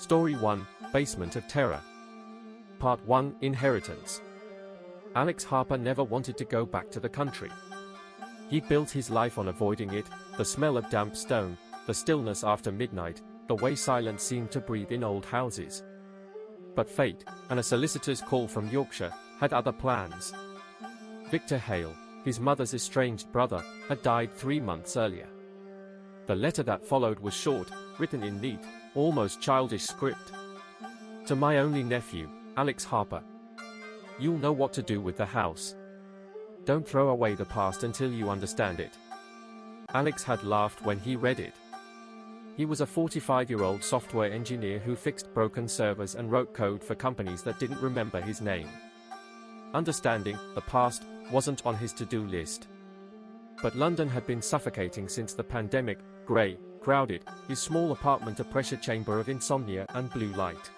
Story 1, Basement of Terror. Part 1, Inheritance. Alex Harper never wanted to go back to the country. He'd built his life on avoiding it, the smell of damp stone, the stillness after midnight, the way silence seemed to breathe in old houses. But fate, and a solicitor's call from Yorkshire, had other plans. Victor Hale, his mother's estranged brother, had died 3 months earlier. The letter that followed was short, written in neat, almost childish script. To my only nephew, Alex Harper. You'll know what to do with the house. Don't throw away the past until you understand it. Alex had laughed when he read it. He was a 45-year-old software engineer who fixed broken servers and wrote code for companies that didn't remember his name. Understanding the past wasn't on his to-do list. But London had been suffocating since the pandemic, grey, crowded, his small apartment a pressure chamber of insomnia and blue light.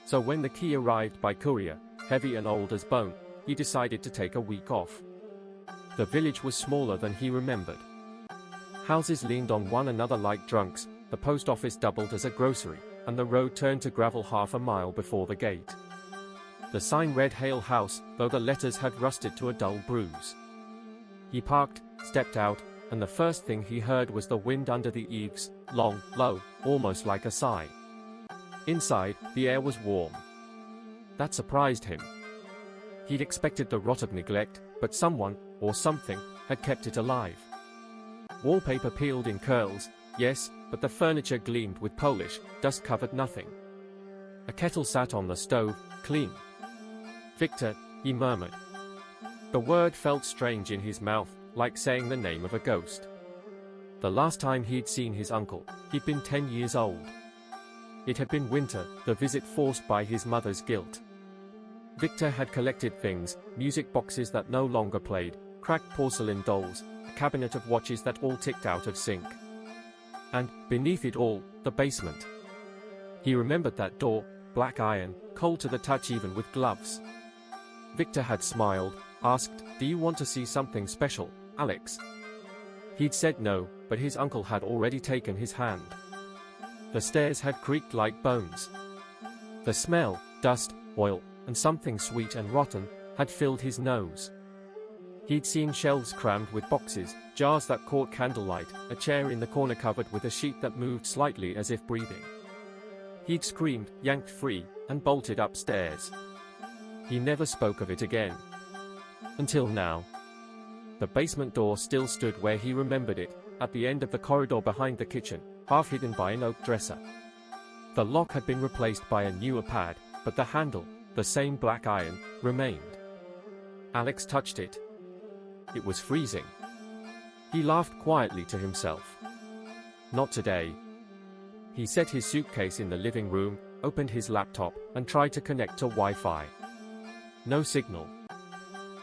So when the key arrived by courier, heavy and old as bone, he decided to take a week off. The village was smaller than he remembered. Houses leaned on one another like drunks, the post office doubled as a grocery, and the road turned to gravel half a mile before the gate. The sign read Hale House, though the letters had rusted to a dull bruise. He parked, stepped out, and the first thing he heard was the wind under the eaves, long, low, almost like a sigh. Inside, the air was warm. That surprised him. He'd expected the rot of neglect, but someone, or something, had kept it alive. Wallpaper peeled in curls, yes, but the furniture gleamed with polish, dust covered nothing. A kettle sat on the stove, clean. Victor, he murmured. The word felt strange in his mouth, like saying the name of a ghost. The last time he'd seen his uncle, he'd been 10 years old. It had been winter, the visit forced by his mother's guilt. Victor had collected things, music boxes that no longer played, cracked porcelain dolls, a cabinet of watches that all ticked out of sync. And, beneath it all, the basement. He remembered that door, black iron, cold to the touch even with gloves. Victor had smiled, asked, "Do you want to see something special, Alex?" He'd said no, but his uncle had already taken his hand. The stairs had creaked like bones. The smell, dust, oil, and something sweet and rotten, had filled his nose. He'd seen shelves crammed with boxes, jars that caught candlelight, a chair in the corner covered with a sheet that moved slightly as if breathing. He'd screamed, yanked free, and bolted upstairs. He never spoke of it again. Until now. The basement door still stood where he remembered it, at the end of the corridor behind the kitchen, half hidden by an oak dresser. The lock had been replaced by a newer pad, but the handle, the same black iron, remained. Alex touched it. It was freezing. He laughed quietly to himself. Not today. He set his suitcase in the living room, opened his laptop, and tried to connect to Wi-Fi. No signal.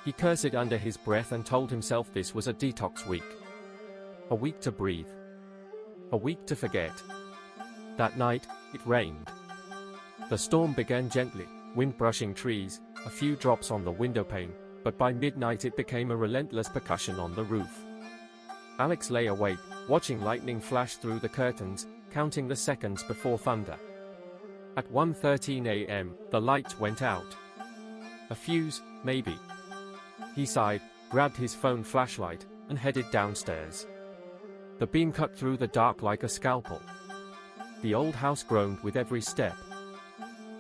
He cursed under his breath and told himself this was a detox week. A week to breathe. A week to forget. That night, it rained. The storm began gently, wind brushing trees, a few drops on the windowpane, but by midnight it became a relentless percussion on the roof. Alex lay awake, watching lightning flash through the curtains, counting the seconds before thunder. At 1:13 a.m., the lights went out. A fuse, maybe. He sighed, grabbed his phone flashlight, and headed downstairs. The beam cut through the dark like a scalpel. The old house groaned with every step.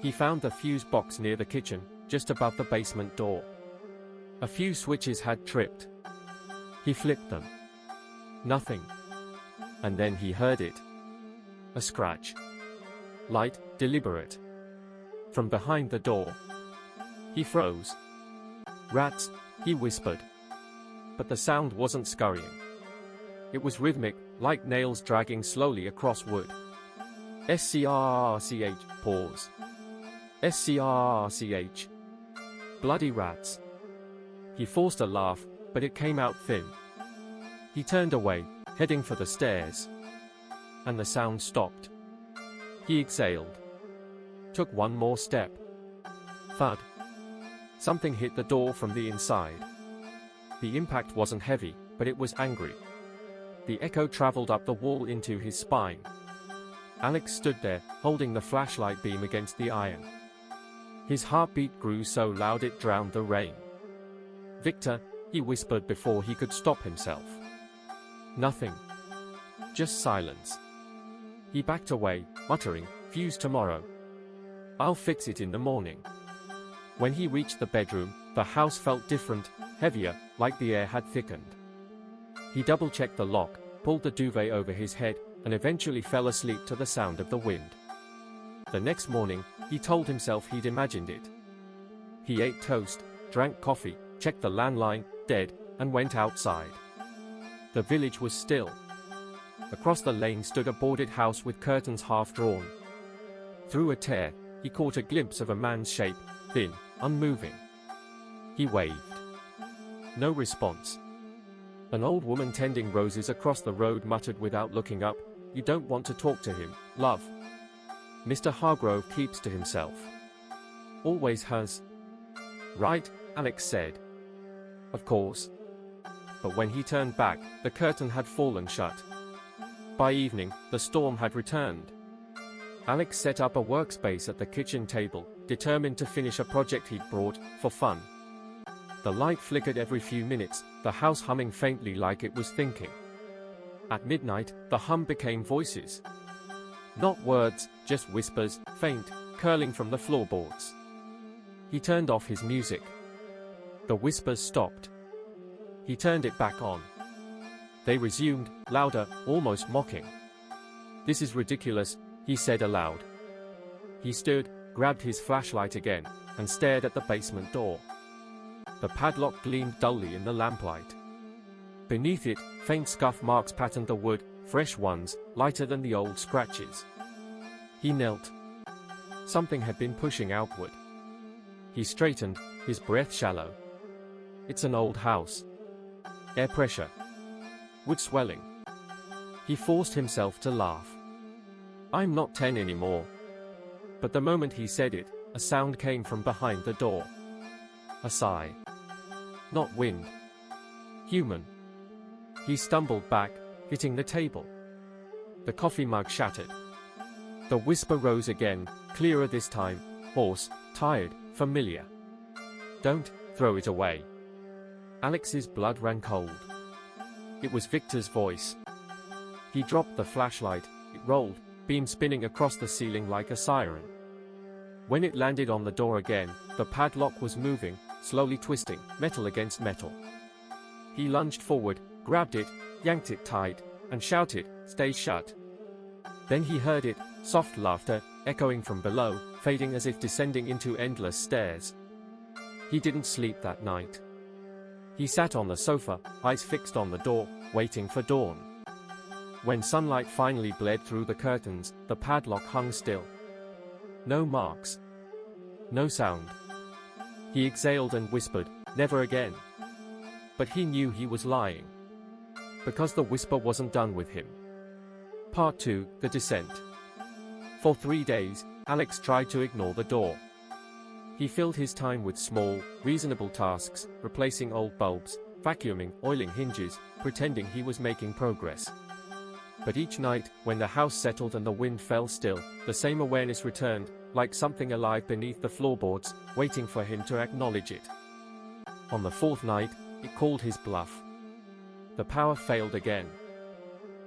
He found the fuse box near the kitchen, just above the basement door. A few switches had tripped. He flipped them. Nothing. And then he heard it. A scratch. Light, deliberate. From behind the door. He froze. "Rats," he whispered. But the sound wasn't scurrying. It was rhythmic, like nails dragging slowly across wood. SCRCH, pause. SCRCH. Bloody rats. He forced a laugh, but it came out thin. He turned away, heading for the stairs. And the sound stopped. He exhaled. Took one more step. Thud. Something hit the door from the inside. The impact wasn't heavy, but it was angry. The echo traveled up the wall into his spine. Alex stood there, holding the flashlight beam against the iron. His heartbeat grew so loud it drowned the rain. "Victor," he whispered before he could stop himself. Nothing. Just silence. He backed away, muttering, "Fuse tomorrow. I'll fix it in the morning." When he reached the bedroom, the house felt different, heavier, like the air had thickened. He double-checked the lock, pulled the duvet over his head, and eventually fell asleep to the sound of the wind. The next morning, he told himself he'd imagined it. He ate toast, drank coffee, checked the landline, dead, and went outside. The village was still. Across the lane stood a boarded house with curtains half drawn. Through a tear, he caught a glimpse of a man's shape, thin, unmoving. He waved. No response. An old woman tending roses across the road muttered without looking up, "You don't want to talk to him, love. Mr. Hargrove keeps to himself. Always has." "Right," Alex said. "Of course." But when he turned back, the curtain had fallen shut. By evening, the storm had returned. Alex set up a workspace at the kitchen table, determined to finish a project he'd brought, for fun. The light flickered every few minutes, the house humming faintly like it was thinking. At midnight, the hum became voices. Not words, just whispers, faint, curling from the floorboards. He turned off his music. The whispers stopped. He turned it back on. They resumed, louder, almost mocking. "This is ridiculous," he said aloud. He stood, grabbed his flashlight again, and stared at the basement door. The padlock gleamed dully in the lamplight. Beneath it, faint scuff marks patterned the wood, fresh ones, lighter than the old scratches. He knelt. Something had been pushing outward. He straightened, his breath shallow. It's an old house. Air pressure. Wood swelling. He forced himself to laugh. "I'm not 10 anymore." But the moment he said it, a sound came from behind the door. A sigh. Not wind. Human. He stumbled back, hitting the table. The coffee mug shattered. The whisper rose again, clearer this time, hoarse, tired, familiar. "Don't throw it away." Alex's blood ran cold. It was Victor's voice. He dropped the flashlight, it rolled, beam spinning across the ceiling like a siren. When it landed on the door again, the padlock was moving, slowly twisting, metal against metal. He lunged forward, grabbed it, yanked it tight, and shouted, "Stay shut." Then he heard it, soft laughter, echoing from below, fading as if descending into endless stairs. He didn't sleep that night. He sat on the sofa, eyes fixed on the door, waiting for dawn. When sunlight finally bled through the curtains, the padlock hung still. No marks. No sound. He exhaled and whispered, "Never again." But he knew he was lying. Because the whisper wasn't done with him. Part 2, The Descent. For 3 days, Alex tried to ignore the door. He filled his time with small, reasonable tasks, replacing old bulbs, vacuuming, oiling hinges, pretending he was making progress. But each night, when the house settled and the wind fell still, the same awareness returned, like something alive beneath the floorboards, waiting for him to acknowledge it. On the 4th night, it called his bluff. The power failed again.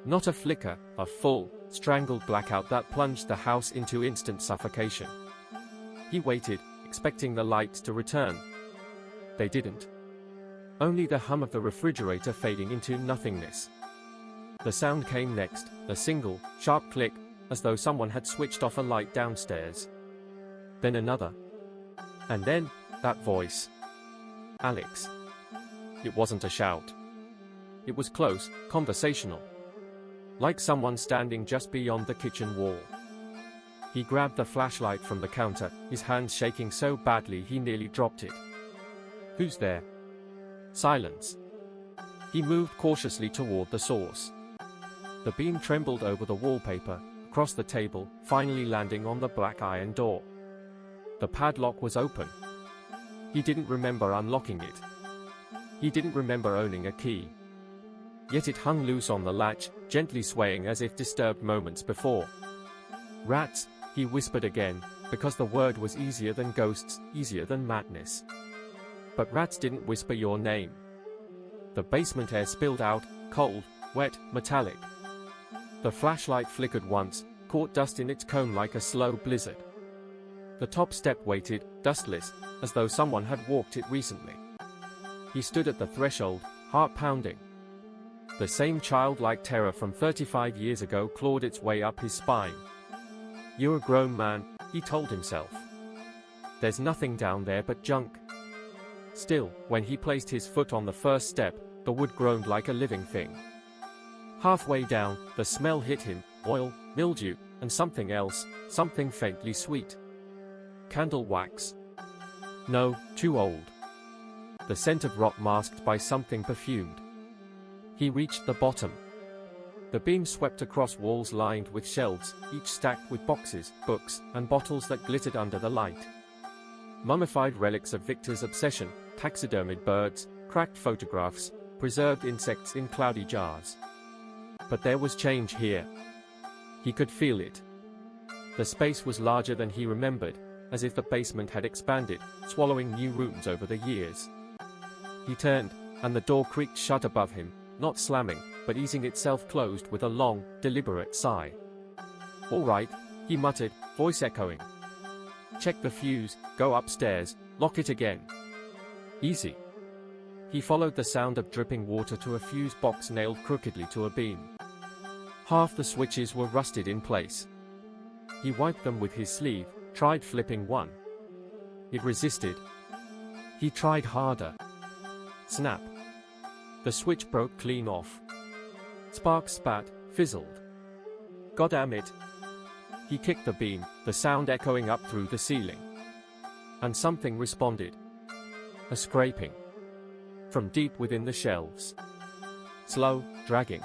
Not a flicker, a full, strangled blackout that plunged the house into instant suffocation. He waited, expecting the lights to return. They didn't. Only the hum of the refrigerator fading into nothingness. The sound came next, a single, sharp click, as though someone had switched off a light downstairs. Then another. And then, that voice. Alex. It wasn't a shout. It was close, conversational. Like someone standing just beyond the kitchen wall. He grabbed the flashlight from the counter, his hands shaking so badly he nearly dropped it. "Who's there?" Silence. He moved cautiously toward the source. The beam trembled over the wallpaper, across the table, finally landing on the black iron door. The padlock was open. He didn't remember unlocking it. He didn't remember owning a key. Yet it hung loose on the latch, gently swaying as if disturbed moments before. Rats, he whispered again, because the word was easier than ghosts, easier than madness. But rats didn't whisper your name. The basement air spilled out, cold, wet, metallic. The flashlight flickered once, caught dust in its cone like a slow blizzard. The top step waited, dustless, as though someone had walked it recently. He stood at the threshold, heart pounding. The same childlike terror from 35 years ago clawed its way up his spine. "You're a grown man," he told himself. "There's nothing down there but junk." Still, when he placed his foot on the first step, the wood groaned like a living thing. Halfway down, the smell hit him: oil, mildew, and something else, something faintly sweet. Candle wax. No, too old. The scent of rot masked by something perfumed. He reached the bottom. The beam swept across walls lined with shelves, each stacked with boxes, books, and bottles that glittered under the light. Mummified relics of Victor's obsession, taxidermied birds, cracked photographs, preserved insects in cloudy jars. But there was change here. He could feel it. The space was larger than he remembered, as if the basement had expanded, swallowing new rooms over the years. He turned, and the door creaked shut above him, not slamming, but easing itself closed with a long, deliberate sigh. "All right," he muttered, voice echoing. "Check the fuse, go upstairs, lock it again. Easy." He followed the sound of dripping water to a fuse box nailed crookedly to a beam. Half the switches were rusted in place. He wiped them with his sleeve, tried flipping one. It resisted. He tried harder. Snap. The switch broke clean off. Sparks spat, fizzled. "Goddamn it." He kicked the beam, the sound echoing up through the ceiling. And something responded. A scraping. From deep within the shelves. Slow, dragging.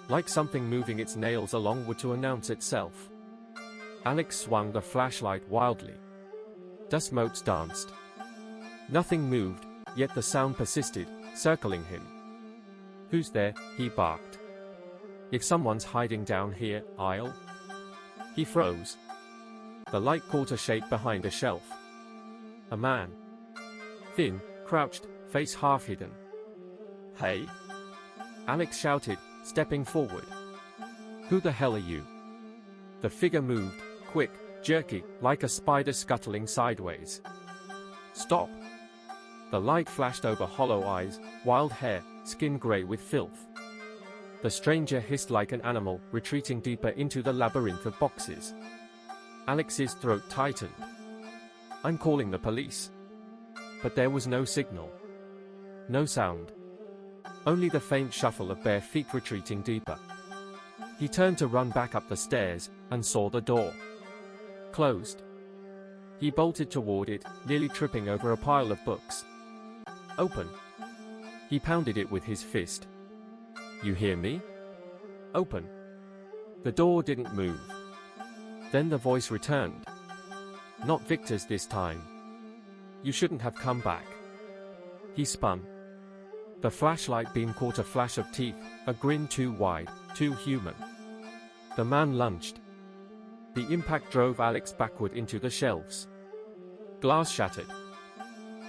Like something moving its nails along wood to announce itself. Alex swung the flashlight wildly. Dust motes danced. Nothing moved, yet the sound persisted, circling him. "Who's there?" he barked. "If someone's hiding down here, I'll..." He froze. The light caught a shape behind a shelf. A man. Thin, crouched, face half hidden. "Hey!" Alex shouted, stepping forward. "Who the hell are you?" The figure moved, quick, jerky, like a spider scuttling sideways. "Stop!" The light flashed over hollow eyes, wild hair, skin gray with filth. The stranger hissed like an animal, retreating deeper into the labyrinth of boxes. Alex's throat tightened. "I'm calling the police." But there was no signal. No sound. Only the faint shuffle of bare feet retreating deeper. He turned to run back up the stairs, and saw the door. Closed. He bolted toward it, nearly tripping over a pile of books. "Open." He pounded it with his fist. "You hear me? Open." The door didn't move. Then the voice returned. Not Victor's this time. "You shouldn't have come back." He spun. The flashlight beam caught a flash of teeth, a grin too wide, too human. The man lunged. The impact drove Alex backward into the shelves. Glass shattered.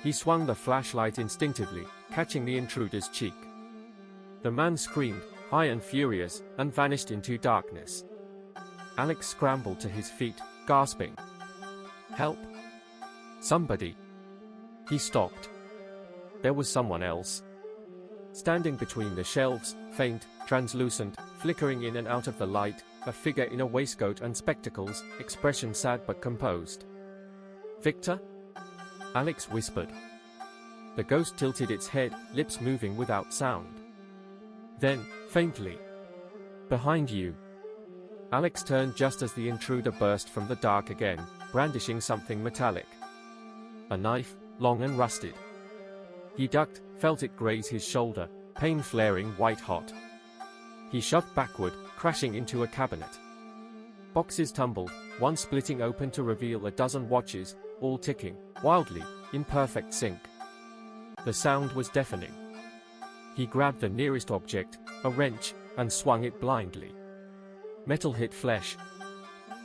He swung the flashlight instinctively, catching the intruder's cheek. The man screamed, high and furious, and vanished into darkness. Alex scrambled to his feet, gasping. "Help! Somebody!" He stopped. There was someone else. Standing between the shelves, faint, translucent, flickering in and out of the light, a figure in a waistcoat and spectacles, expression sad but composed. "Victor?" Alex whispered. The ghost tilted its head, lips moving without sound. Then, faintly, "Behind you." Alex turned just as the intruder burst from the dark again, brandishing something metallic. A knife, long and rusted. He ducked, felt it graze his shoulder, pain flaring white-hot. He shoved backward, crashing into a cabinet. Boxes tumbled, one splitting open to reveal a dozen watches, all ticking, wildly, in perfect sync. The sound was deafening. He grabbed the nearest object, a wrench, and swung it blindly. Metal hit flesh.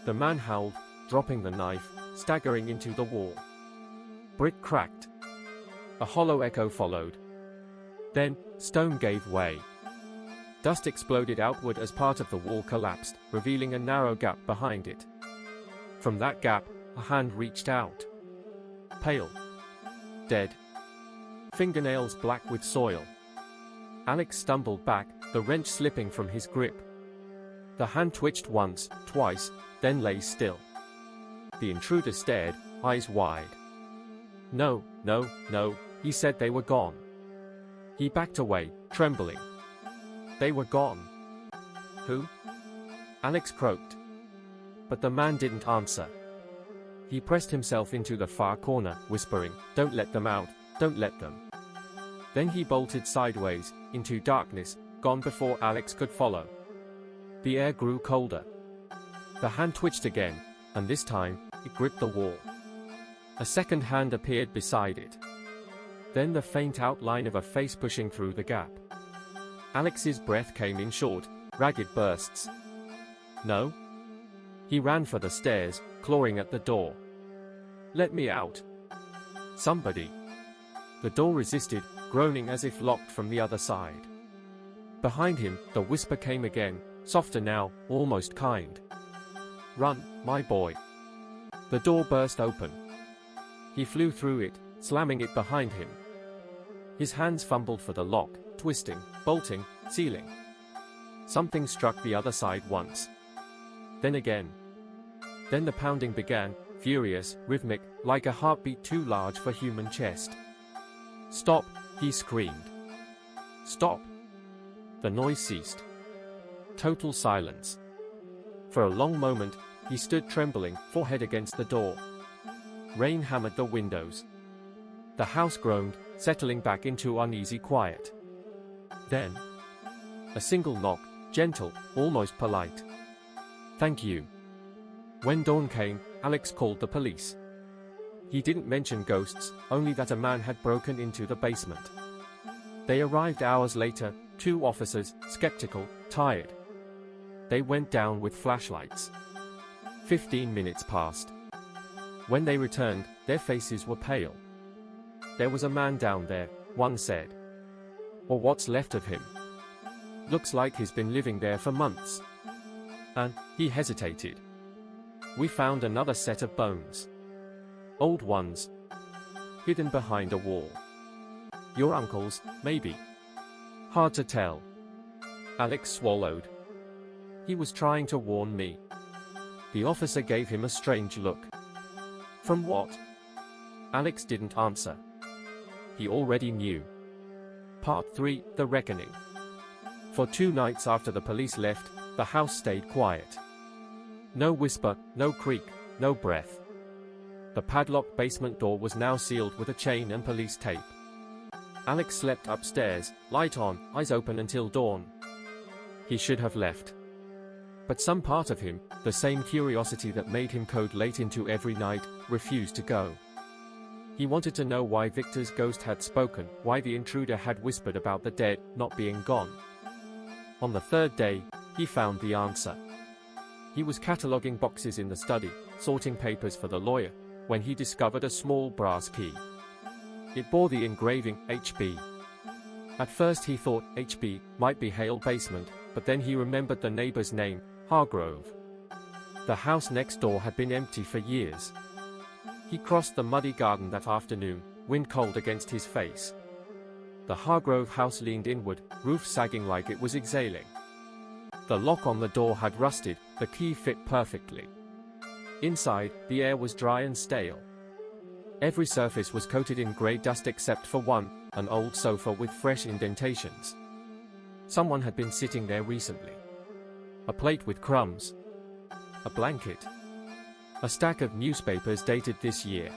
The man howled, dropping the knife, staggering into the wall. Brick cracked. A hollow echo followed. Then, stone gave way. Dust exploded outward as part of the wall collapsed, revealing a narrow gap behind it. From that gap, a hand reached out. Pale. Dead. Fingernails black with soil. Alex stumbled back, the wrench slipping from his grip. The hand twitched once, twice, then lay still. The intruder stared, eyes wide. No, no, no, he said they were gone. He backed away, trembling. They were gone. Who? Alex croaked. But the man didn't answer. He pressed himself into the far corner, whispering, "Don't let them out, don't let them." Then he bolted sideways, into darkness, gone before Alex could follow. The air grew colder. The hand twitched again, and this time, it gripped the wall. A second hand appeared beside it. Then the faint outline of a face pushing through the gap. Alex's breath came in short, ragged bursts. No? He ran for the stairs, clawing at the door. "Let me out. Somebody." The door resisted, groaning as if locked from the other side. Behind him, the whisper came again, softer now, almost kind. "Run, my boy." The door burst open. He flew through it, slamming it behind him. His hands fumbled for the lock, twisting, bolting, sealing. Something struck the other side once. Then again. Then the pounding began, furious, rhythmic, like a heartbeat too large for human chest. "Stop," he screamed. "Stop." The noise ceased. Total silence. For a long moment, he stood trembling, forehead against the door. Rain hammered the windows. The house groaned, settling back into uneasy quiet. Then, a single knock, gentle, almost polite. "Thank you." When dawn came, Alex called the police. He didn't mention ghosts, only that a man had broken into the basement. They arrived hours later, 2 officers, skeptical, tired. They went down with flashlights. 15 minutes passed. When they returned, their faces were pale. "There was a man down there," one said. "Or what's left of him. Looks like he's been living there for months." And, he hesitated. "We found another set of bones. Old ones. Hidden behind a wall. Your uncle's, maybe. Hard to tell." Alex swallowed. He was trying to warn me. The officer gave him a strange look. "From what?" Alex didn't answer. He already knew. Part 3, The Reckoning. For 2 nights after the police left, the house stayed quiet. No whisper, no creak, no breath. The padlocked basement door was now sealed with a chain and police tape. Alex slept upstairs, light on, eyes open until dawn. He should have left. But some part of him, the same curiosity that made him code late into every night, refused to go. He wanted to know why Victor's ghost had spoken, why the intruder had whispered about the dead not being gone. On the 3rd day, he found the answer. He was cataloging boxes in the study, sorting papers for the lawyer, when he discovered a small brass key. It bore the engraving, HB. At first he thought HB might be Hale Basement, but then he remembered the neighbor's name, Hargrove. The house next door had been empty for years. He crossed the muddy garden that afternoon, wind cold against his face. The Hargrove house leaned inward, roof sagging like it was exhaling. The lock on the door had rusted, the key fit perfectly. Inside, the air was dry and stale. Every surface was coated in grey dust except for one, an old sofa with fresh indentations. Someone had been sitting there recently. A plate with crumbs. A blanket. A stack of newspapers dated this year.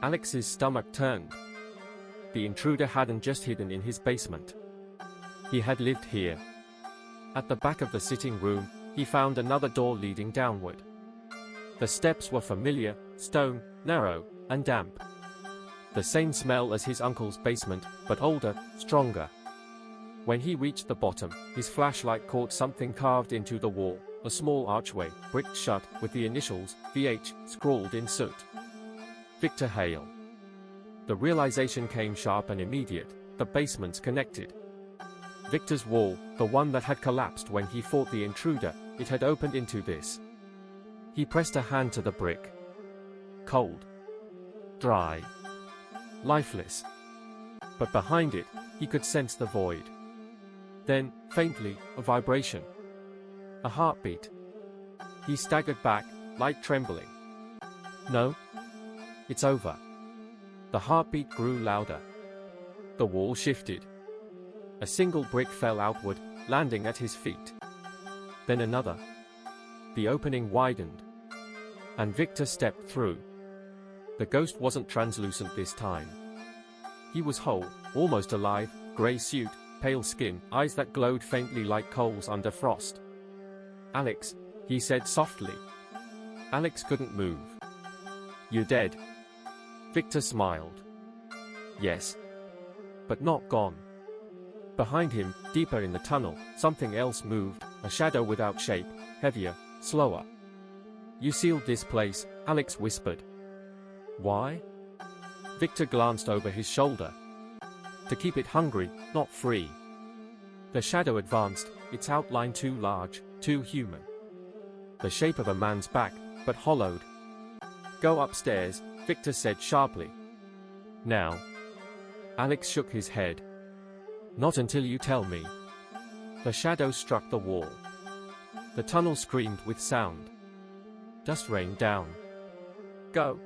Alex's stomach turned. The intruder hadn't just hidden in his basement. He had lived here. At the back of the sitting room, he found another door leading downward. The steps were familiar, stone, narrow, and damp. The same smell as his uncle's basement, but older, stronger. When he reached the bottom, his flashlight caught something carved into the wall, a small archway, bricked shut, with the initials, VH, scrawled in soot. Victor Hale. The realization came sharp and immediate: the basement's connected. Victor's wall, the one that had collapsed when he fought the intruder, it had opened into this. He pressed a hand to the brick. Cold. Dry. Lifeless. But behind it, he could sense the void. Then, faintly, a vibration. A heartbeat. He staggered back, light trembling. No. It's over. The heartbeat grew louder. The wall shifted. A single brick fell outward, landing at his feet. Then another. The opening widened. And Victor stepped through. The ghost wasn't translucent this time. He was whole, almost alive, grey suit, pale skin, eyes that glowed faintly like coals under frost. "Alex," he said softly. Alex couldn't move. "You're dead." Victor smiled. "Yes. But not gone." Behind him, deeper in the tunnel, something else moved, a shadow without shape, heavier, slower. "You sealed this place," Alex whispered. "Why?" Victor glanced over his shoulder. "To keep it hungry, not free." The shadow advanced, its outline too large, too human. The shape of a man's back, but hollowed. "Go upstairs," Victor said sharply. "Now." Alex shook his head. "Not until you tell me." The shadow struck the wall. The tunnel screamed with sound. Dust rained down. "Go."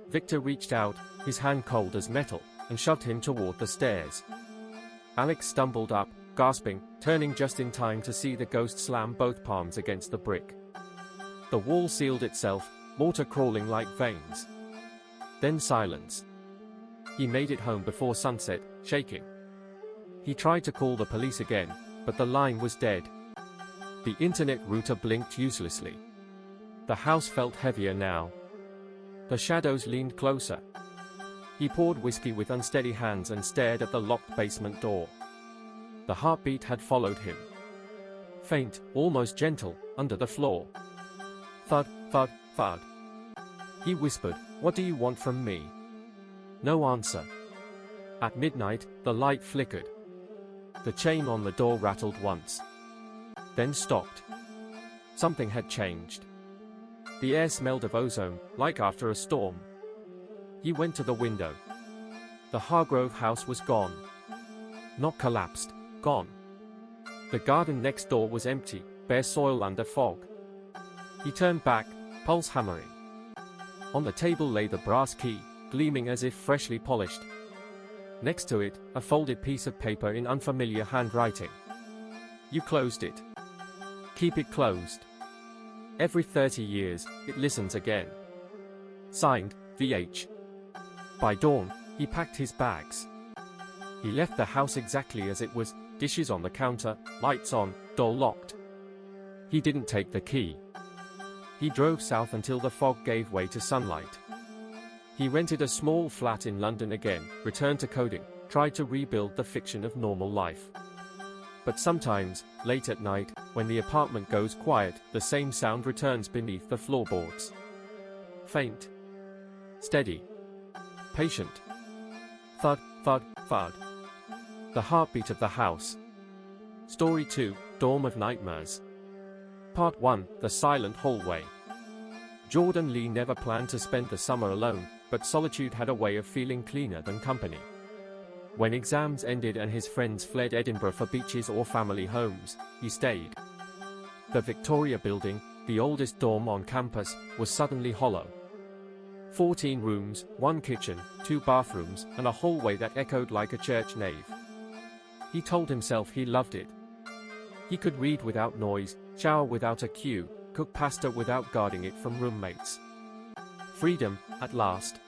Victor reached out, his hand cold as metal, and shoved him toward the stairs. Alex stumbled up, gasping, turning just in time to see the ghost slam both palms against the brick. The wall sealed itself, mortar crawling like veins. Then silence. He made it home before sunset, shaking. He tried to call the police again, but the line was dead. The internet router blinked uselessly. The house felt heavier now. The shadows leaned closer. He poured whiskey with unsteady hands and stared at the locked basement door. The heartbeat had followed him. Faint, almost gentle, under the floor. Thud, thud, thud. He whispered, "What do you want from me?" No answer. At midnight, the light flickered. The chain on the door rattled once. Then stopped. Something had changed. The air smelled of ozone, like after a storm. He went to the window. The Hargrove house was gone. Not collapsed, gone. The garden next door was empty, bare soil under fog. He turned back, pulse hammering. On the table lay the brass key, gleaming as if freshly polished. Next to it, a folded piece of paper in unfamiliar handwriting. "You closed it. Keep it closed. Every 30 years, it listens again." Signed, VH. By dawn, he packed his bags. He left the house exactly as it was, dishes on the counter, lights on, door locked. He didn't take the key. He drove south until the fog gave way to sunlight. He rented a small flat in London again, returned to coding, tried to rebuild the fiction of normal life. But sometimes, late at night, when the apartment goes quiet, the same sound returns beneath the floorboards. Faint. Steady. Patient. Thud, thud, thud. The heartbeat of the house. Story 2, Dorm of Nightmares. Part 1, The Silent Hallway. Jordan Lee never planned to spend the summer alone, but solitude had a way of feeling cleaner than company. When exams ended and his friends fled Edinburgh for beaches or family homes, he stayed. The Victoria Building, the oldest dorm on campus, was suddenly hollow. 14 rooms, 1 kitchen, 2 bathrooms, and a hallway that echoed like a church nave. He told himself he loved it. He could read without noise, shower without a queue, cook pasta without guarding it from roommates. Freedom, at last.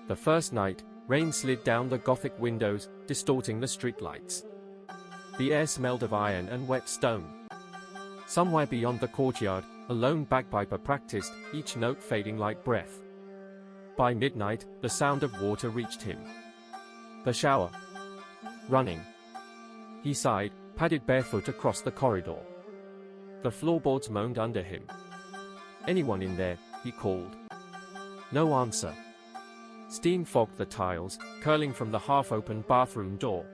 The first night, rain slid down the Gothic windows, distorting the streetlights. The air smelled of iron and wet stone. Somewhere beyond the courtyard, a lone bagpiper practiced, each note fading like breath. By midnight, the sound of water reached him. The shower. Running. He sighed, padded barefoot across the corridor. The floorboards moaned under him. "Anyone in there?" he called. No answer. Steam fogged the tiles, curling from the half-open bathroom door.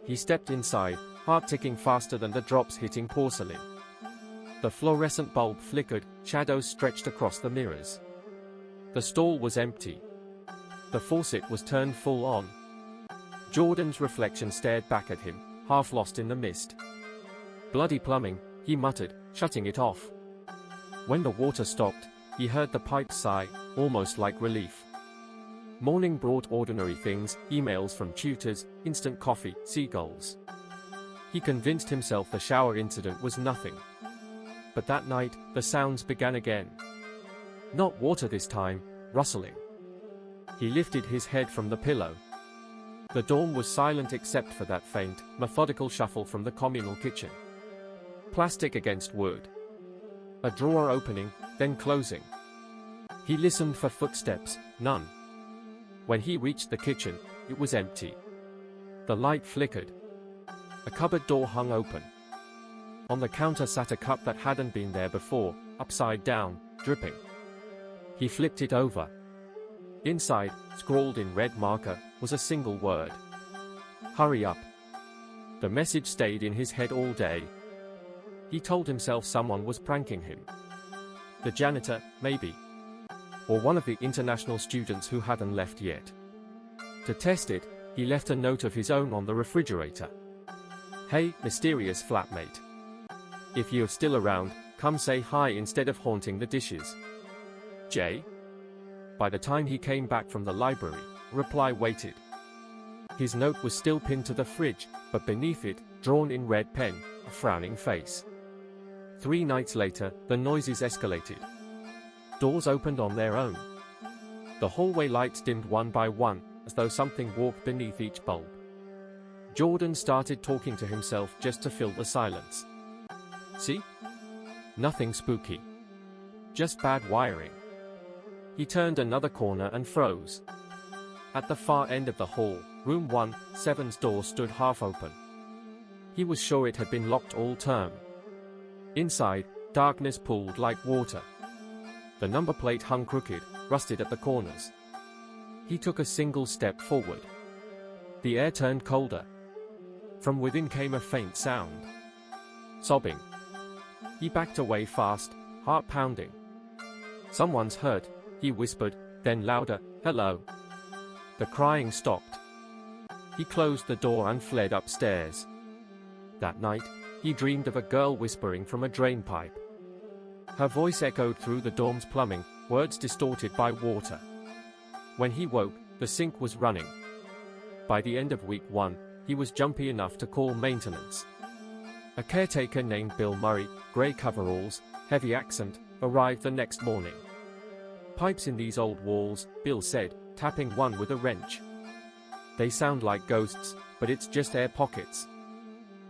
He stepped inside, heart ticking faster than the drops hitting porcelain. The fluorescent bulb flickered, shadows stretched across the mirrors. The stall was empty. The faucet was turned full on. Jordan's reflection stared back at him, half lost in the mist. "Bloody plumbing," he muttered, shutting it off. When the water stopped, he heard the pipe sigh, almost like relief. Morning brought ordinary things, emails from tutors, instant coffee, seagulls. He convinced himself the shower incident was nothing. But that night, the sounds began again. Not water this time, rustling. He lifted his head from the pillow. The dorm was silent except for that faint, methodical shuffle from the communal kitchen. Plastic against wood. A drawer opening, then closing. He listened for footsteps, none. When he reached the kitchen, it was empty. The light flickered. A cupboard door hung open. On the counter sat a cup that hadn't been there before, upside down, dripping. He flipped it over. Inside, scrawled in red marker, was a single word. "Hurry up." The message stayed in his head all day. He told himself someone was pranking him. The janitor, maybe. Or one of the international students who hadn't left yet. To test it, he left a note of his own on the refrigerator. "Hey, mysterious flatmate. If you're still around, come say hi instead of haunting the dishes. Jay." By the time he came back from the library, reply waited. His note was still pinned to the fridge, but beneath it, drawn in red pen, a frowning face. 3 nights later, the noises escalated. Doors opened on their own. The hallway lights dimmed one by one, as though something walked beneath each bulb. Jordan started talking to himself just to fill the silence. "See? Nothing spooky. Just bad wiring." He turned another corner and froze. At the far end of the hall, room 1-7's door stood half open. He was sure it had been locked all term. Inside, darkness pooled like water. The number plate hung crooked, rusted at the corners. He took a single step forward. The air turned colder. From within came a faint sound. Sobbing. He backed away fast, heart pounding. "Someone's hurt," he whispered, then louder, "Hello." The crying stopped. He closed the door and fled upstairs. That night, he dreamed of a girl whispering from a drain pipe. Her voice echoed through the dorm's plumbing, words distorted by water. When he woke, the sink was running. By the end of week 1, he was jumpy enough to call maintenance. A caretaker named Bill Murray, grey coveralls, heavy accent, arrived the next morning. "Pipes in these old walls," Bill said, tapping one with a wrench. "They sound like ghosts, but it's just air pockets."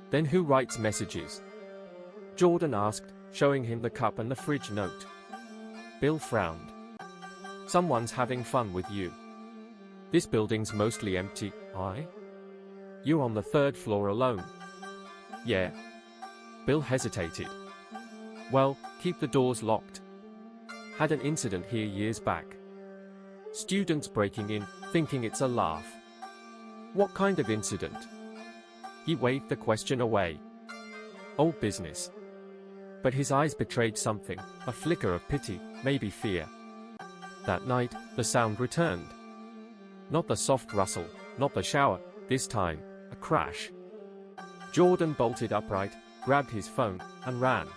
"Then who writes messages?" Jordan asked, showing him the cup and the fridge note. Bill frowned. "Someone's having fun with you. This building's mostly empty, You're on the 3rd floor alone." "Yeah." Bill hesitated. "Well, keep the doors locked. Had an incident here years back. Students breaking in, thinking it's a laugh." "What kind of incident?" He waved the question away. "Old business." But his eyes betrayed something, a flicker of pity, maybe fear. That night, the sound returned. Not the soft rustle, not the shower, this time, a crash. Jordan bolted upright, grabbed his phone, and ran.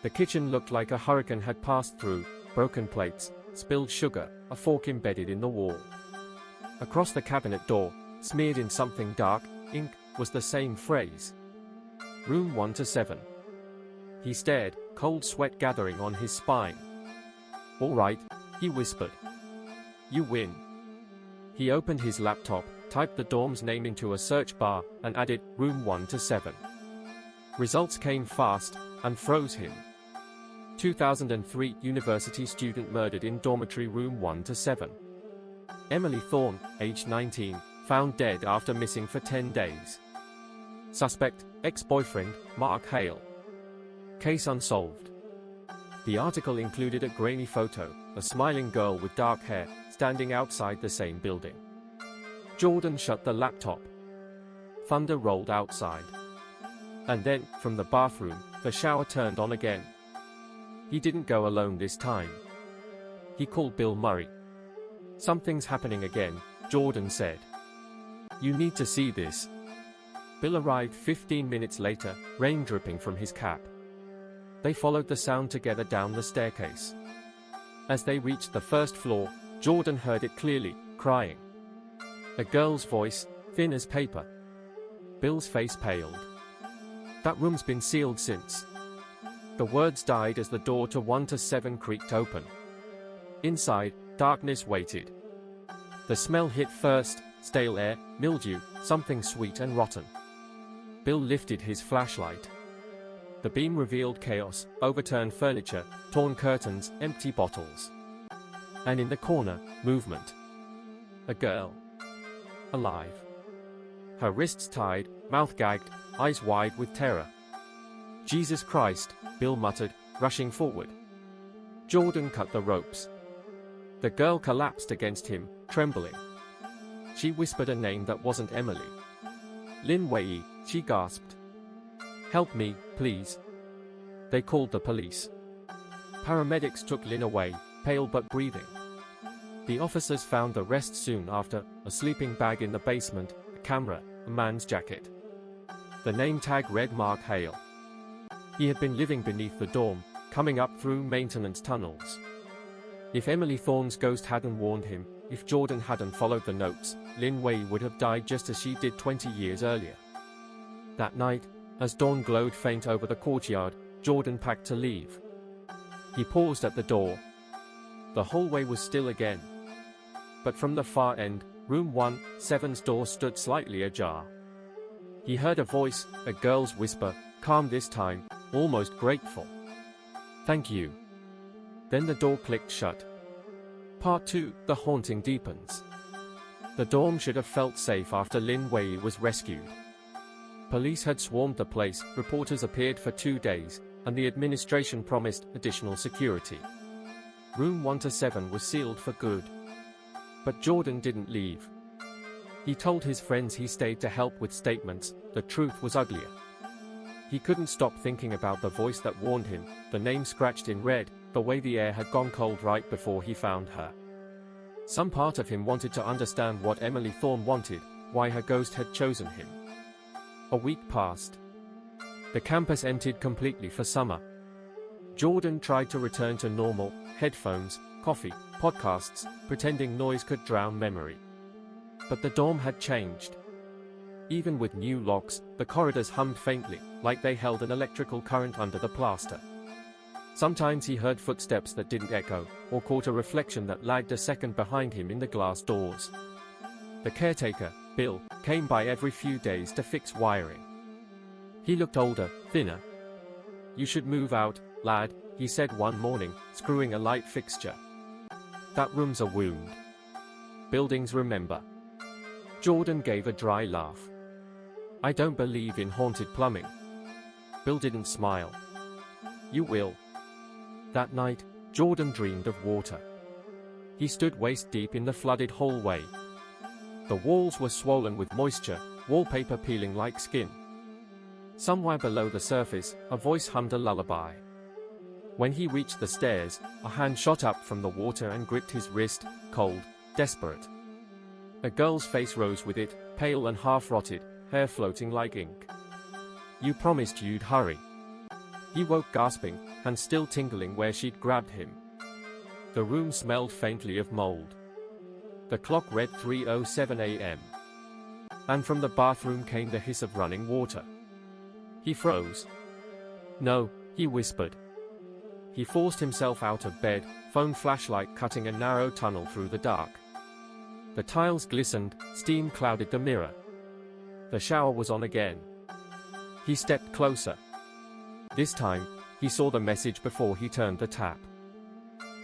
The kitchen looked like a hurricane had passed through, broken plates, spilled sugar, a fork embedded in the wall. Across the cabinet door, smeared in something dark, ink, was the same phrase. "Room 1-7. He stared, cold sweat gathering on his spine. "All right," he whispered. "You win." He opened his laptop, typed the dorm's name into a search bar, and added, "Room 1-7. Results came fast, and froze him. 2003 university student murdered in dormitory room 1-7. Emily Thorne, age 19, found dead after missing for 10 days. Suspect, ex-boyfriend, Mark Hale. Case unsolved. The article included a grainy photo, a smiling girl with dark hair, standing outside the same building. Jordan shut the laptop. Thunder rolled outside. And then, from the bathroom, the shower turned on again. He didn't go alone this time. He called Bill Murray. "Something's happening again," Jordan said. "You need to see this." Bill arrived 15 minutes later, rain dripping from his cap. They followed the sound together down the staircase. As they reached the first floor, Jordan heard it clearly, crying. A girl's voice, thin as paper. Bill's face paled. "That room's been sealed since." The words died as the door to 1-7 creaked open. Inside, darkness waited. The smell hit first, stale air, mildew, something sweet and rotten. Bill lifted his flashlight. The beam revealed chaos, overturned furniture, torn curtains, empty bottles. And in the corner, movement. A girl. Alive. Her wrists tied, mouth gagged, eyes wide with terror. "Jesus Christ," Bill muttered, rushing forward. Jordan cut the ropes. The girl collapsed against him, trembling. She whispered a name that wasn't Emily. "Lin Wei," she gasped. "Help me, please." They called the police. Paramedics took Lin away, pale but breathing. The officers found the rest soon after, a sleeping bag in the basement, a camera, a man's jacket. The name tag read Mark Hale. He had been living beneath the dorm, coming up through maintenance tunnels. If Emily Thorne's ghost hadn't warned him, if Jordan hadn't followed the notes, Lin Wei would have died just as she did 20 years earlier. That night, as dawn glowed faint over the courtyard, Jordan packed to leave. He paused at the door. The hallway was still again. But from the far end, room 1-7's door stood slightly ajar. He heard a voice, a girl's whisper, calm this time, almost grateful. "Thank you." Then the door clicked shut. Part 2, The Haunting Deepens. The dorm should have felt safe after Lin Wei was rescued. Police had swarmed the place, reporters appeared for 2 days, and the administration promised additional security. Room 1-7 was sealed for good. But Jordan didn't leave. He told his friends he stayed to help with statements. The truth was uglier. He couldn't stop thinking about the voice that warned him, the name scratched in red, the way the air had gone cold right before he found her. Some part of him wanted to understand what Emily Thorne wanted, why her ghost had chosen him. A week passed. The campus emptied completely for summer. Jordan tried to return to normal, headphones, coffee, podcasts, pretending noise could drown memory. But the dorm had changed. Even with new locks, the corridors hummed faintly, like they held an electrical current under the plaster. Sometimes he heard footsteps that didn't echo, or caught a reflection that lagged a second behind him in the glass doors. The caretaker, Bill, came by every few days to fix wiring. He looked older, thinner. "You should move out, lad," he said one morning, screwing a light fixture. "That room's a wound. Buildings remember." Jordan gave a dry laugh. "I don't believe in haunted plumbing." Bill didn't smile. "You will." That night, Jordan dreamed of water. He stood waist-deep in the flooded hallway. The walls were swollen with moisture, wallpaper peeling like skin. Somewhere below the surface, a voice hummed a lullaby. When he reached the stairs, a hand shot up from the water and gripped his wrist, cold, desperate. A girl's face rose with it, pale and half-rotted, hair floating like ink. "You promised you'd hurry." He woke gasping, hands still tingling where she'd grabbed him. The room smelled faintly of mold. The clock read 3:07 a.m. And from the bathroom came the hiss of running water. He froze. "No," he whispered. He forced himself out of bed, phone flashlight cutting a narrow tunnel through the dark. The tiles glistened, steam clouded the mirror. The shower was on again. He stepped closer. This time, he saw the message before he turned the tap.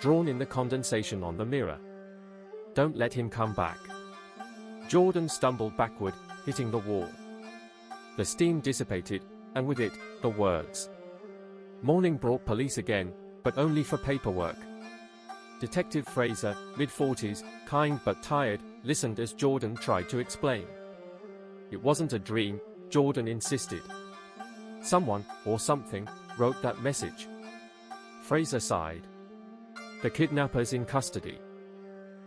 Drawn in the condensation on the mirror. "Don't let him come back." Jordan stumbled backward, hitting the wall. The steam dissipated, and with it, the words. Morning brought police again, but only for paperwork. Detective Fraser, mid-40s, kind but tired, listened as Jordan tried to explain. It wasn't a dream, Jordan insisted. Someone, or something, wrote that message. Fraser sighed. The kidnapper's in custody.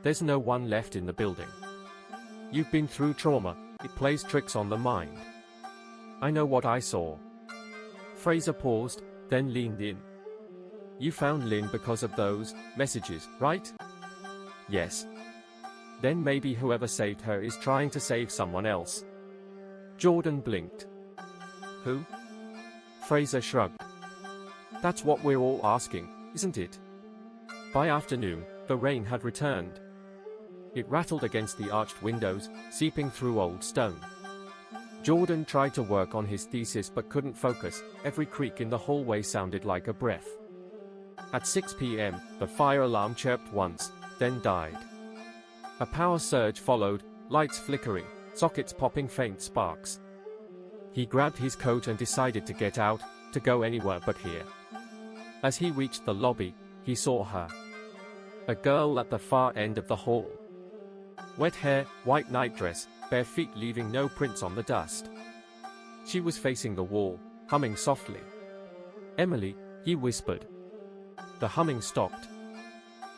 There's no one left in the building. You've been through trauma, it plays tricks on the mind. I know what I saw. Fraser paused, then leaned in. You found Lynn because of those messages, right? Yes. Then maybe whoever saved her is trying to save someone else. Jordan blinked. Who? Fraser shrugged. That's what we're all asking, isn't it? By afternoon, the rain had returned. It rattled against the arched windows, seeping through old stone. Jordan tried to work on his thesis but couldn't focus. Every creak in the hallway sounded like a breath. At 6 p.m., the fire alarm chirped once, then died. A power surge followed, lights flickering, sockets popping faint sparks. He grabbed his coat and decided to get out, to go anywhere but here. As he reached the lobby, he saw her. A girl at the far end of the hall. Wet hair, white nightdress, bare feet leaving no prints on the dust. She was facing the wall, humming softly. Emily, he whispered. The humming stopped.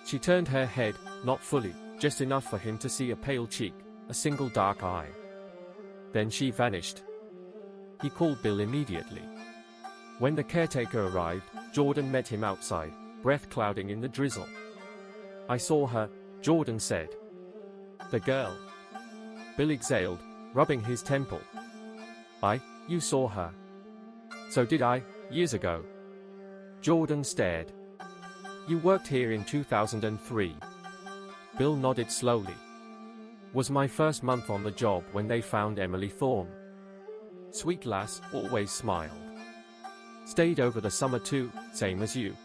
She turned her head, not fully, just enough for him to see a pale cheek, a single dark eye. Then she vanished. He called Bill immediately. When the caretaker arrived, Jordan met him outside, breath clouding in the drizzle. I saw her, Jordan said. The girl. Bill exhaled, rubbing his temple. You saw her. So did I, years ago. Jordan stared. You worked here in 2003. Bill nodded slowly. Was my first month on the job when they found Emily Thorne. Sweet lass, always smiled. Stayed over the summer too, same as you.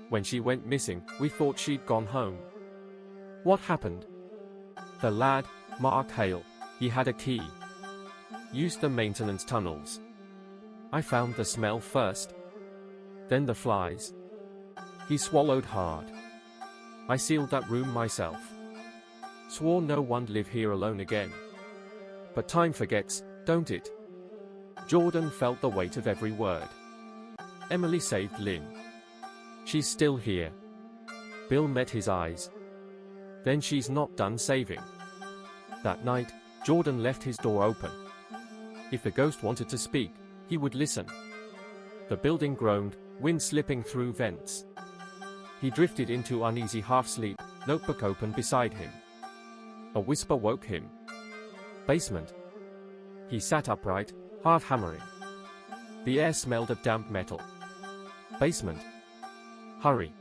When she went missing, we thought she'd gone home. What happened? The lad, Mark Hale, he had a key. Used the maintenance tunnels. I found the smell first. Then the flies. He swallowed hard. I sealed that room myself. Swore no one'd live here alone again. But time forgets, don't it? Jordan felt the weight of every word. Emily saved Lynn. She's still here. Bill met his eyes. Then she's not done saving. That night, Jordan left his door open. If the ghost wanted to speak, he would listen. The building groaned, wind slipping through vents. He drifted into uneasy half-sleep, notebook open beside him. A whisper woke him. Basement. He sat upright, heart hammering. The air smelled of damp metal. Basement. Hurry.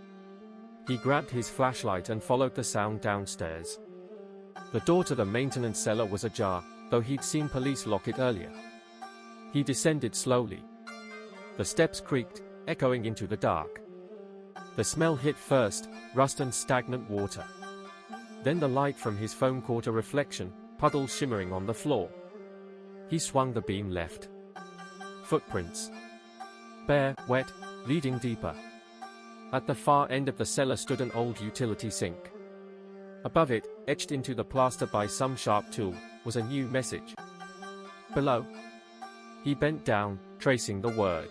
He grabbed his flashlight and followed the sound downstairs. The door to the maintenance cellar was ajar, though he'd seen police lock it earlier. He descended slowly. The steps creaked, echoing into the dark. The smell hit first, rust and stagnant water. Then the light from his phone caught a reflection, puddles shimmering on the floor. He swung the beam left. Footprints. Bare, wet, leading deeper. At the far end of the cellar stood an old utility sink. Above it, etched into the plaster by some sharp tool, was a new message. Below. He bent down, tracing the word.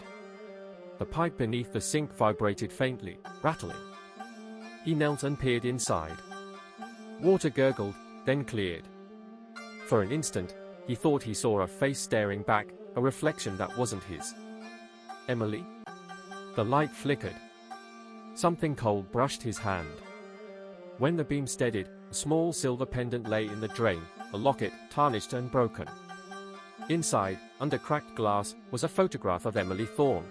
The pipe beneath the sink vibrated faintly, rattling. He knelt and peered inside. Water gurgled, then cleared. For an instant, he thought he saw a face staring back, a reflection that wasn't his. Emily? The light flickered. Something cold brushed his hand. When the beam steadied, a small silver pendant lay in the drain, a locket, tarnished and broken. Inside, under cracked glass, was a photograph of Emily Thorne.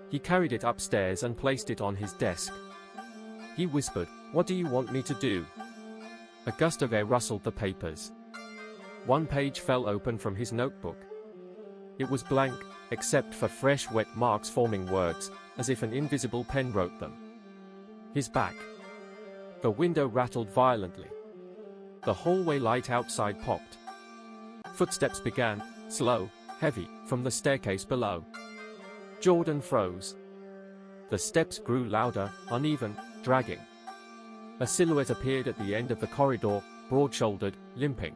He carried it upstairs and placed it on his desk. He whispered, "What do you want me to do?" A gust of air rustled the papers. One page fell open from his notebook. It was blank, except for fresh wet marks forming words, as if an invisible pen wrote them. His back. The window rattled violently. The hallway light outside popped. Footsteps began, slow, heavy, from the staircase below. Jordan froze. The steps grew louder, uneven, dragging. A silhouette appeared at the end of the corridor, broad-shouldered, limping.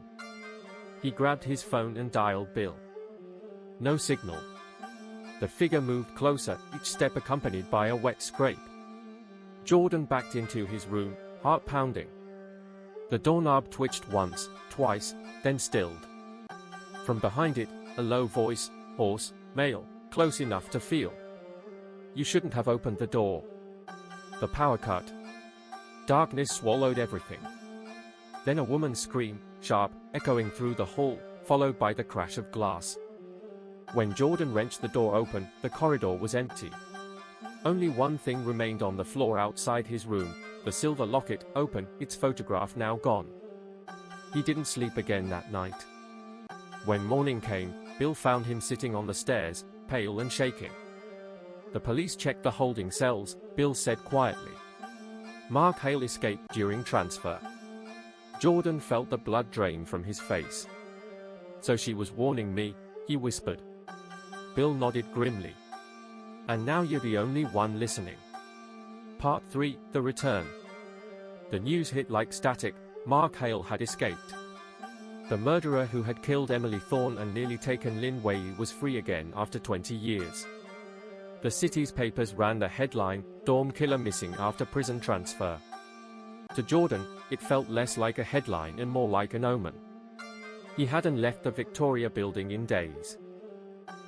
He grabbed his phone and dialed Bill. No signal. The figure moved closer, each step accompanied by a wet scrape. Jordan backed into his room, heart pounding. The doorknob twitched once, twice, then stilled. From behind it, a low voice, hoarse, male, close enough to feel. You shouldn't have opened the door. The power cut. Darkness swallowed everything. Then a woman's scream, sharp, echoing through the hall, followed by the crash of glass. When Jordan wrenched the door open, the corridor was empty. Only one thing remained on the floor outside his room, the silver locket, open, its photograph now gone. He didn't sleep again that night. When morning came, Bill found him sitting on the stairs, pale and shaking. The police checked the holding cells, Bill said quietly. Mark Hale escaped during transfer. Jordan felt the blood drain from his face. So she was warning me, he whispered. Bill nodded grimly. And now you're the only one listening. Part 3, The Return. The news hit like static. Mark Hale had escaped. The murderer who had killed Emily Thorne and nearly taken Lynn Wei was free again after 20 years. The city's papers ran the headline, Dorm Killer Missing After Prison Transfer. To Jordan, it felt less like a headline and more like an omen. He hadn't left the Victoria building in days.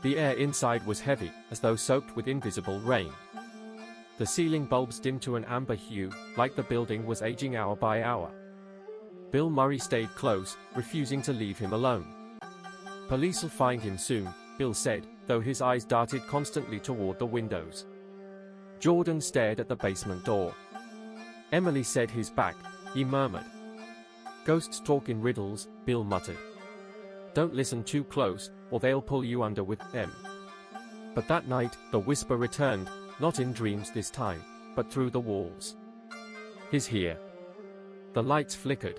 The air inside was heavy, as though soaked with invisible rain. The ceiling bulbs dimmed to an amber hue, like the building was aging hour by hour. Bill Murray stayed close, refusing to leave him alone. Police'll find him soon, Bill said, though his eyes darted constantly toward the windows. Jordan stared at the basement door. Emily said his back, he murmured. Ghosts talk in riddles, Bill muttered. Don't listen too close, or they'll pull you under with them. But that night, the whisper returned, not in dreams this time, but through the walls. He's here. The lights flickered.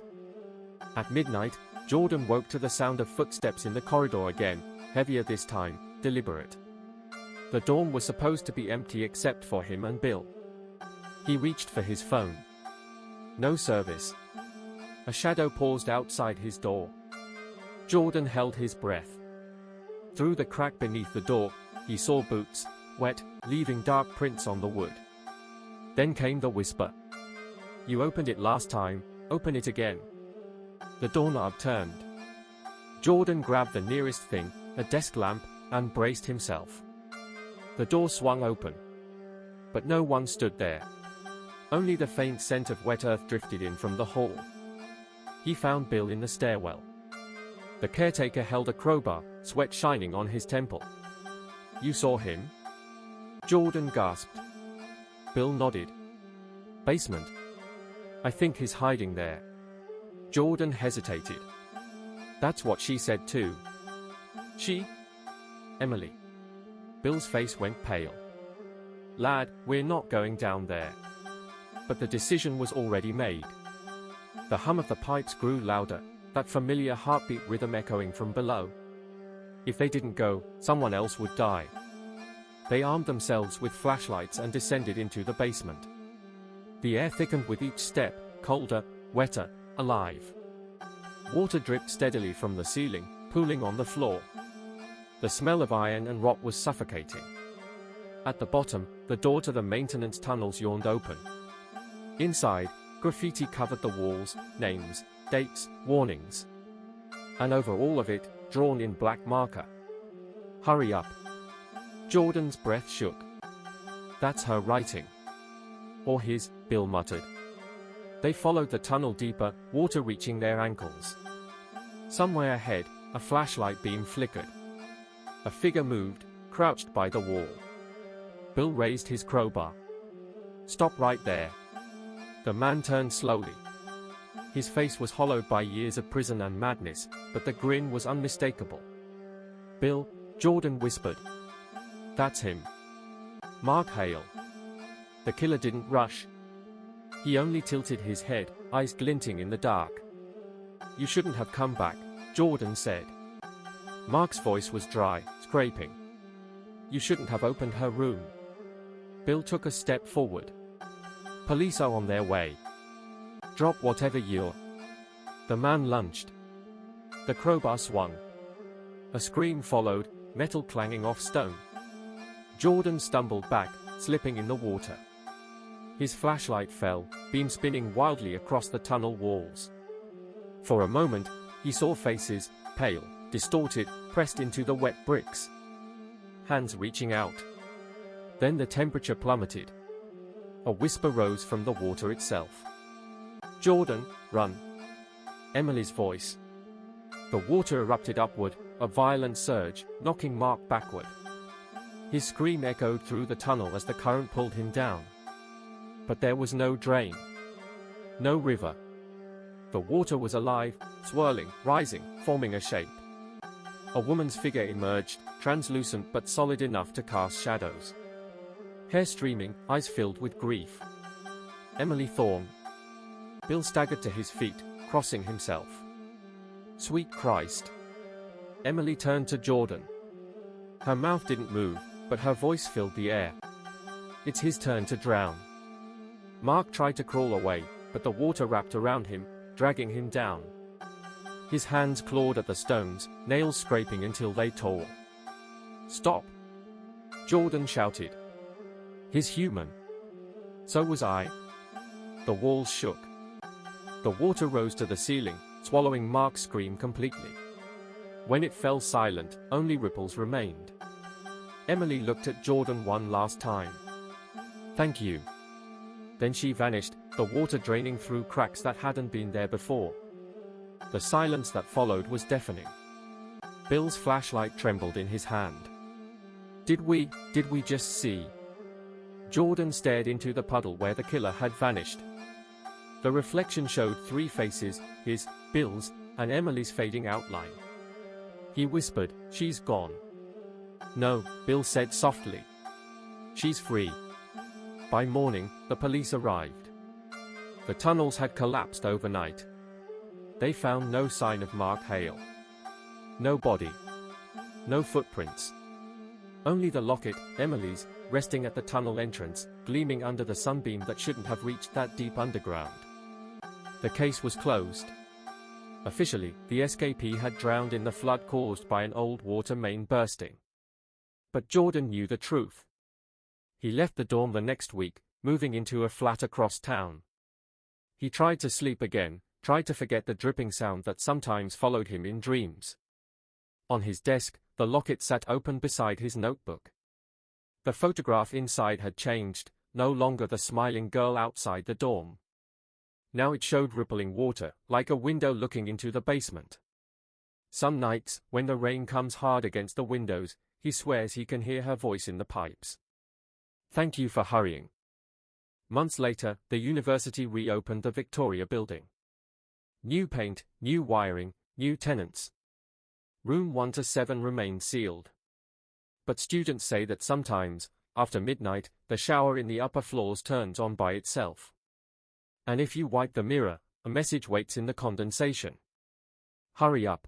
At midnight, Jordan woke to the sound of footsteps in the corridor again, heavier this time, deliberate. The dorm was supposed to be empty except for him and Bill. He reached for his phone. No service. A shadow paused outside his door. Jordan held his breath. Through the crack beneath the door, he saw boots, wet, leaving dark prints on the wood. Then came the whisper. You opened it last time, open it again. The doorknob turned. Jordan grabbed the nearest thing, a desk lamp, and braced himself. The door swung open. But no one stood there. Only the faint scent of wet earth drifted in from the hall. He found Bill in the stairwell. The caretaker held a crowbar, sweat shining on his temple. You saw him? Jordan gasped. Bill nodded. Basement. I think he's hiding there. Jordan hesitated. That's what she said too. She? Emily. Bill's face went pale. Lad, we're not going down there. But the decision was already made. The hum of the pipes grew louder, that familiar heartbeat rhythm echoing from below. If they didn't go, someone else would die. They armed themselves with flashlights and descended into the basement. The air thickened with each step, colder, wetter, alive. Water dripped steadily from the ceiling, pooling on the floor. The smell of iron and rot was suffocating. At the bottom, the door to the maintenance tunnels yawned open. Inside, graffiti covered the walls, names, dates, warnings. And over all of it, drawn in black marker. Hurry up. Jordan's breath shook. That's her writing. Or his, Bill muttered. They followed the tunnel deeper, water reaching their ankles. Somewhere ahead, a flashlight beam flickered. A figure moved, crouched by the wall. Bill raised his crowbar. Stop right there. The man turned slowly. His face was hollowed by years of prison and madness, but the grin was unmistakable. Bill, Jordan whispered. That's him. Mark Hale. The killer didn't rush. He only tilted his head, eyes glinting in the dark. You shouldn't have come back, Jordan said. Mark's voice was dry, scraping. You shouldn't have opened her room. Bill took a step forward. Police are on their way. Drop whatever you're. The man lunged. The crowbar swung. A scream followed, metal clanging off stone. Jordan stumbled back, slipping in the water. His flashlight fell, beam spinning wildly across the tunnel walls. For a moment, he saw faces, pale, distorted, pressed into the wet bricks. Hands reaching out. Then the temperature plummeted. A whisper rose from the water itself. "Jordan, run." Emily's voice. The water erupted upward, a violent surge, knocking Mark backward. His scream echoed through the tunnel as the current pulled him down. But there was no drain. No river. The water was alive, swirling, rising, forming a shape. A woman's figure emerged, translucent but solid enough to cast shadows. Hair streaming, eyes filled with grief. Emily Thorne. Bill staggered to his feet, crossing himself. Sweet Christ. Emily turned to Jordan. Her mouth didn't move, but her voice filled the air. It's his turn to drown. Mark tried to crawl away, but the water wrapped around him, dragging him down. His hands clawed at the stones, nails scraping until they tore. "Stop!" Jordan shouted. "He's human." So was I. The walls shook. The water rose to the ceiling, swallowing Mark's scream completely. When it fell silent, only ripples remained. Emily looked at Jordan one last time. "Thank you." Then she vanished, the water draining through cracks that hadn't been there before. The silence that followed was deafening. Bill's flashlight trembled in his hand. Did we just see? Jordan stared into the puddle where the killer had vanished. The reflection showed three faces, his, Bill's, and Emily's fading outline. He whispered, "She's gone." "No," Bill said softly. "She's free." By morning, the police arrived. The tunnels had collapsed overnight. They found no sign of Mark Hale. No body. No footprints. Only the locket, Emily's, resting at the tunnel entrance, gleaming under the sunbeam that shouldn't have reached that deep underground. The case was closed. Officially, the escapee had drowned in the flood caused by an old water main bursting. But Jordan knew the truth. He left the dorm the next week, moving into a flat across town. He tried to sleep again, tried to forget the dripping sound that sometimes followed him in dreams. On his desk, the locket sat open beside his notebook. The photograph inside had changed, no longer the smiling girl outside the dorm. Now it showed rippling water, like a window looking into the basement. Some nights, when the rain comes hard against the windows, he swears he can hear her voice in the pipes. "Thank you for hurrying." Months later, the university reopened the Victoria building. New paint, new wiring, new tenants. Room 1 to 7 remained sealed. But students say that sometimes, after midnight, the shower in the upper floors turns on by itself. And if you wipe the mirror, a message waits in the condensation. "Hurry up,